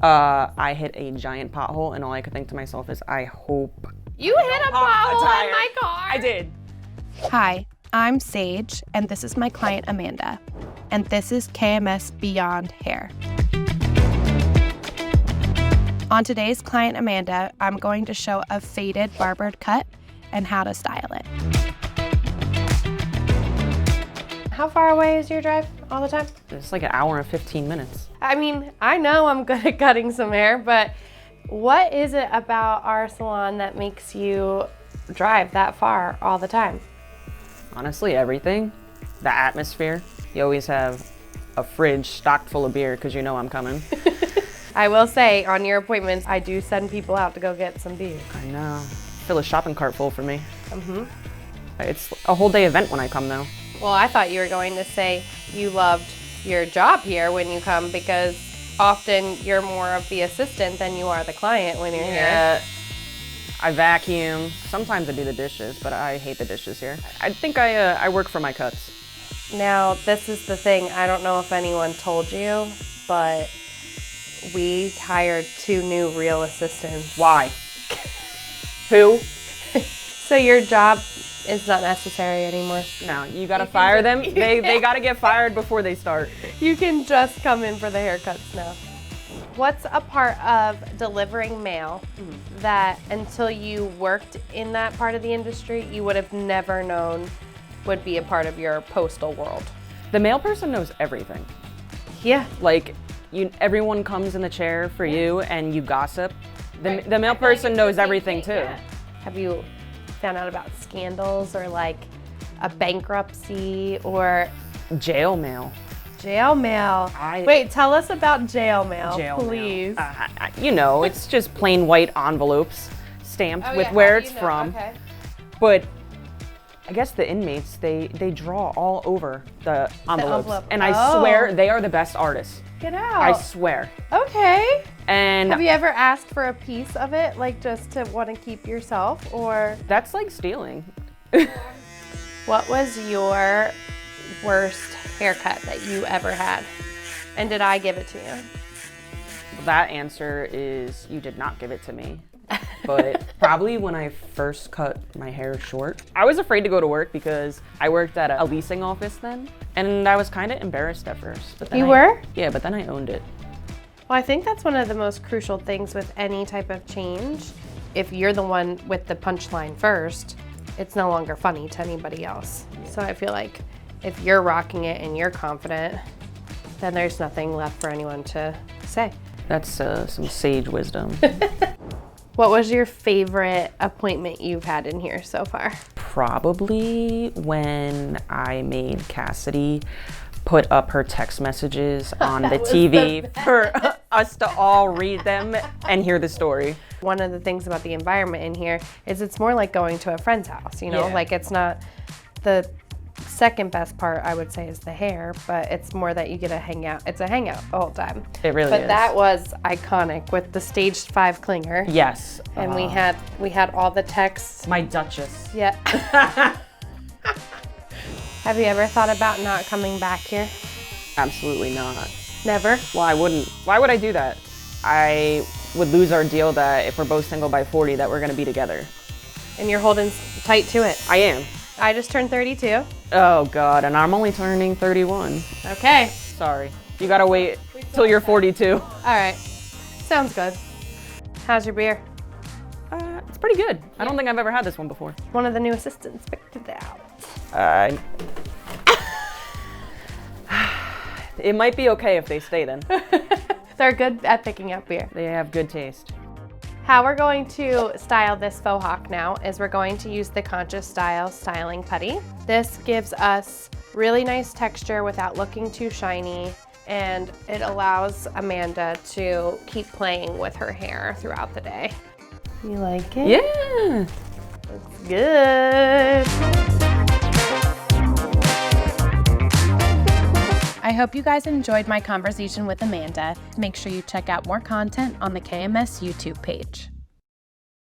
I hit a giant pothole, and all I could think to myself is, I hope you hit a pothole in my car. I did. Hi, I'm Sage, and this is my client Amanda, and this is KMS Beyond Hair. On today's client Amanda, I'm going to show a faded barbered cut and how to style it. How far away is your drive all the time? It's like an hour and 15 minutes. I mean, I know I'm good at cutting some hair, but what is it about our salon that makes you drive that far all the time? Honestly, everything. The atmosphere. You always have a fridge stocked full of beer because you know I'm coming. I will say, on your appointments, I do send people out to go get some beer. I know. Fill a shopping cart full for me. Mm-hmm. It's a whole day event when I come though. Well, I thought you were going to say you loved your job here when you come, because often you're more of the assistant than you are the client when you're here. I vacuum. Sometimes I do the dishes, but I hate the dishes here. I think I work for my cuts. Now, this is the thing. I don't know if anyone told you, but we hired 2 new real assistants. Why? Who? So your job is not necessary anymore. No, you gotta fire them. They gotta get fired before they start. You can just come in for the haircuts now. What's a part of delivering mail that until you worked in that part of the industry, you would have never known would be a part of your postal world? The mail person knows everything. Yeah. Like, everyone comes in the chair for you and you gossip. The mail person knows everything too. Yeah. Have you found out about scandals or like a bankruptcy or jail mail? Jail mail. Wait, tell us about jail mail, please. You know, it's just plain white envelopes stamped with where it's from. Okay. But I guess the inmates, they draw all over the envelopes. And I swear they are the best artists. Get out. I swear. Okay. And have you ever asked for a piece of it, like just to want to keep yourself, or? That's like stealing. What was your worst haircut that you ever had? And did I give it to you? That answer is you did not give it to me. But probably when I first cut my hair short, I was afraid to go to work because I worked at a leasing office then, and I was kind of embarrassed at first. But then you were? Yeah, but then I owned it. Well, I think that's one of the most crucial things with any type of change. If you're the one with the punchline first, it's no longer funny to anybody else. So I feel like if you're rocking it and you're confident, then there's nothing left for anyone to say. That's some sage wisdom. What was your favorite appointment you've had in here so far? Probably when I made Cassidy put up her text messages on the TV for us to all read them and hear the story. One of the things about the environment in here is it's more like going to a friend's house, you know? Yeah. Like, it's not the second best part, I would say, is the hair, but it's more that you get a hangout. It's a hangout the whole time. It really is. But that was iconic with the stage 5 clinger. Yes. And we had all the texts. My Duchess. Yeah. Have you ever thought about not coming back here? Absolutely not. Never? Well, I wouldn't. Why would I do that? I would lose our deal that if we're both single by 40 that we're gonna be together. And you're holding tight to it. I am. I just turned 32. Oh God, and I'm only turning 31. Okay. Sorry. You gotta wait till you're 42. All right. Sounds good. How's your beer? It's pretty good. I don't think I've ever had this one before. One of the new assistants picked it out. It might be okay if they stay then. They're good at picking out beer. They have good taste. How we're going to style this Fauxhawk now is we're going to use the CONSCIOUSSTYLE styling putty. This gives us really nice texture without looking too shiny, and it allows Amanda to keep playing with her hair throughout the day. You like it? Yeah. Looks good. I hope you guys enjoyed my conversation with Amanda. Make sure you check out more content on the KMS YouTube page.